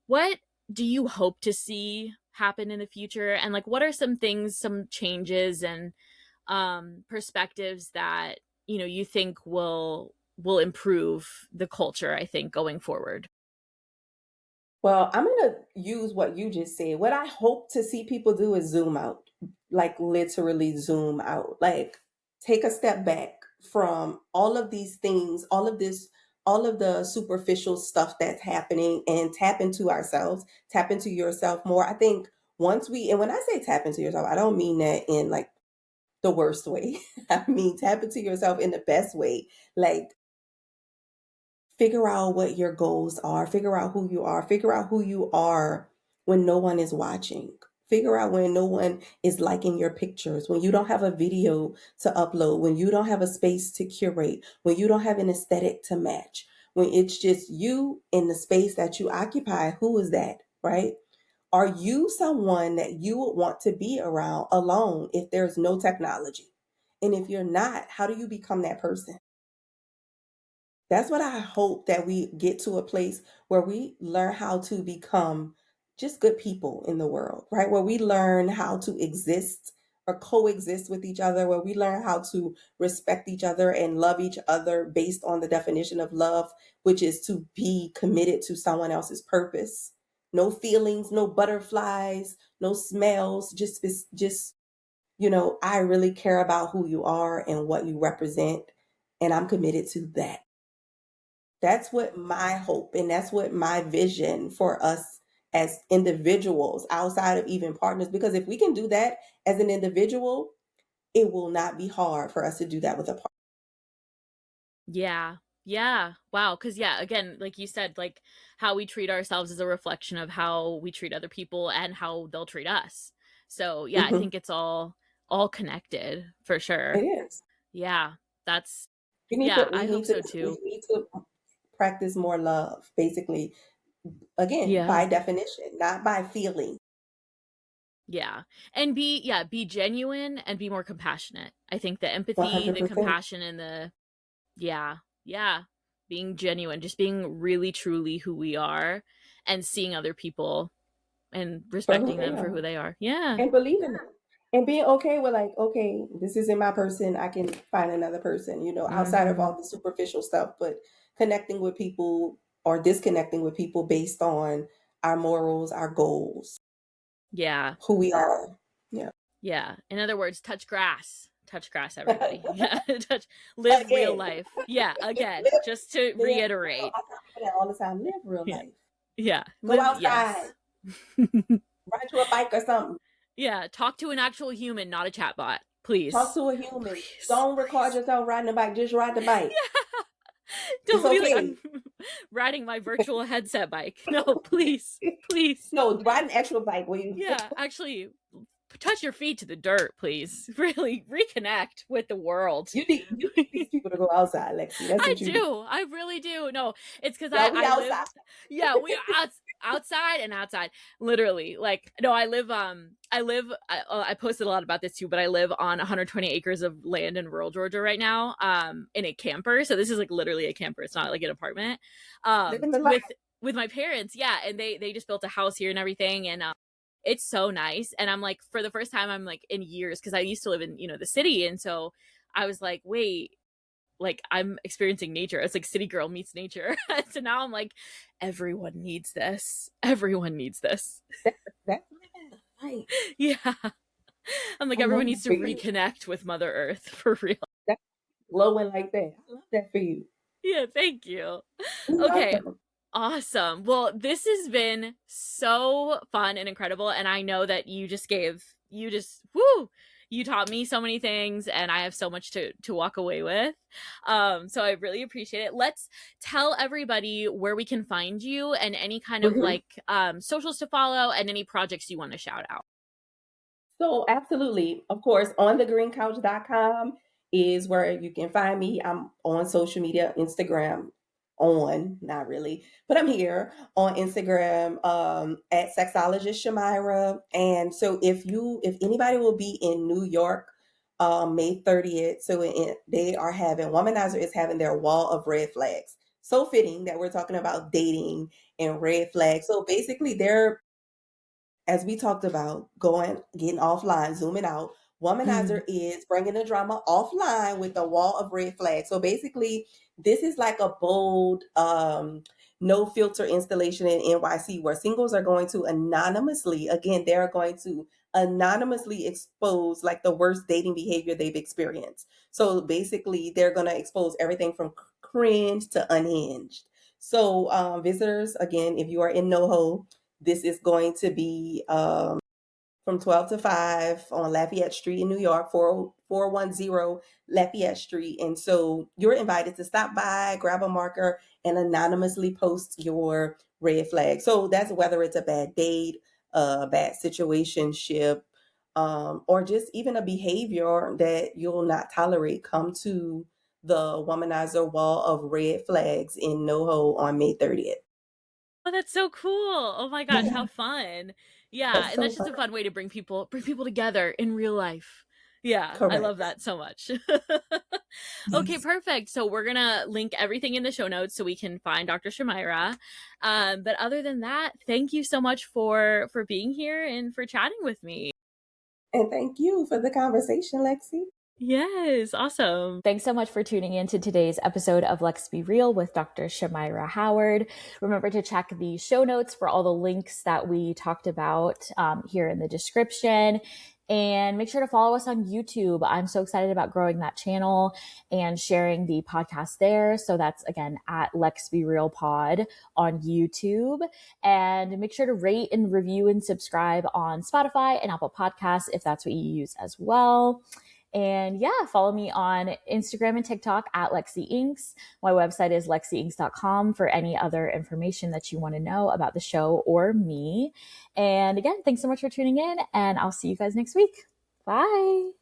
what do you hope to see happen in the future? And like, what are some things, some changes and perspectives that you think will improve the culture, I think, going forward? Well, I'm going to use what you just said. What I hope to see people do is zoom out, like literally zoom out, like take a step back from all of these things, all of the superficial stuff that's happening, and tap into ourselves, tap into yourself more. I think and when I say tap into yourself, I don't mean that in like the worst way. I mean, tap into yourself in the best way. Like, figure out what your goals are, figure out who you are when no one is watching. Figure out when no one is liking your pictures, when you don't have a video to upload, when you don't have a space to curate, when you don't have an aesthetic to match, when it's just you in the space that you occupy. Who is that, right? Are you someone that you would want to be around alone if there's no technology? And if you're not, how do you become that person? That's what I hope, that we get to a place where we learn how to become just good people in the world, right? Where we learn how to exist or coexist with each other, where we learn how to respect each other and love each other based on the definition of love, which is to be committed to someone else's purpose. No feelings, no butterflies, no smells, just I really care about who you are and what you represent, and I'm committed to that. That's what my hope, and that's what my vision for us as individuals outside of even partners. Because if we can do that as an individual, it will not be hard for us to do that with a partner. Yeah. Yeah. Wow. Cause yeah, again, like you said, like how we treat ourselves is a reflection of how we treat other people and how they'll treat us. So yeah, I Mhm. think it's all connected for It sure. is. Yeah. That's We need to yeah, I we hope need to so we too. need to practice more love, basically. Again, Yeah. by definition, not by feeling. Yeah. And be genuine and be more compassionate. I think the empathy, the 100%. compassion, and yeah, yeah, being genuine, just being really truly who we are and seeing other people and For who respecting they them for are. who they are. Yeah. And believing them. And being okay with like, okay, this isn't my person. I can find another person, outside of Hmm. all the superficial stuff, but connecting with people or disconnecting with people based on our morals, our goals, Yeah. who we are. Yeah. Yeah. In other words, touch grass. Touch grass, everybody. Yeah. Live real Again, life. Yeah. Again, live, just to live real. reiterate. I tell people that all the time. Live real Yeah. life. Yeah. Go Live, outside, yes. ride to a bike or something. Yeah. Talk to an actual human, not a chatbot. Talk Please. to a human. Please. Don't record Please. yourself riding a bike. Just ride the bike. Yeah. It's Don't be like, okay. I'm riding my virtual headset bike. No, please. Please. No, ride an actual bike where you Yeah. Actually, touch your feet to the dirt, please. Really reconnect with the world. you need these people to go outside, Lexi. That's I what you need. do. I really do. No, it's because Y'all, we I live. outside. Yeah, we are outside and outside. Literally, like no, I posted a lot about this too, but I live on 120 acres of land in rural Georgia right now, in a camper. So this is like literally a camper. It's not like an apartment. Living the life. With my parents, yeah, and they just built a house here and everything, and it's so nice. And I'm like, for the first time, I'm like in years because I used to live in the city, and so I was like, wait, like I'm experiencing nature. It's like city girl meets nature. So now I'm like, everyone needs this. Everyone needs this. That's living the life. Yeah. I'm like, I love everyone needs that to for you. reconnect with Mother Earth for real. That's glowing like that. I love that for you. Yeah, thank you. You're Okay, welcome. awesome. Well, this has been so fun and incredible. And I know that woo, you taught me so many things and I have so much to walk away with. So I really appreciate it. Let's tell everybody where we can find you and any kind of Mhm. like socials to follow and any projects you want to shout out. So absolutely. Of course, on thegreencouch.com is where you can find me. I'm on social media, Instagram, not really, but I'm here on Instagram, at sexologist Shamyra. And so if anybody will be in New York, May 30th, so Womanizer is having their wall of red flags. So fitting that we're talking about dating and red flags. So basically they're, as we talked about, getting offline, zooming out. Womanizer is bringing the drama offline with the wall of red flags. So basically, this is like a bold, no filter installation in NYC where singles are going to they're going to anonymously expose like the worst dating behavior they've experienced. So basically, they're going to expose everything from cringe to unhinged. So, visitors, again, if you are in NoHo, this is going to be from 12 to 5 on Lafayette Street in New York, 4410 Lafayette Street. And so you're invited to stop by, grab a marker, and anonymously post your red flag. So that's whether it's a bad date, a bad situationship, or just even a behavior that you'll not tolerate. Come to the Womanizer Wall of Red Flags in NoHo on May 30th. Oh, that's so cool. Oh my gosh, how fun. Yeah, That's and so that's just fun. a fun way to bring people together in real life. Yeah, I love Correct. that so much. Okay, Yes. perfect. So we're gonna link everything in the show notes so we can find Dr. Shamyra. But other than that, thank you so much for being here and for chatting with me. And thank you for the conversation, Lexi. Yes, awesome. Thanks so much for tuning in to today's episode of Lex Be Real with Dr. Shamyra Howard. Remember to check the show notes for all the links that we talked about here in the description. And make sure to follow us on YouTube. I'm so excited about growing that channel and sharing the podcast there. So that's again at Lex Be Real Pod on YouTube. And make sure to rate and review and subscribe on Spotify and Apple Podcasts if that's what you use as well. And yeah, follow me on Instagram and TikTok at Lexi Inks. My website is lexiinks.com for any other information that you want to know about the show or me. And again, thanks so much for tuning in, and I'll see you guys next week. Bye.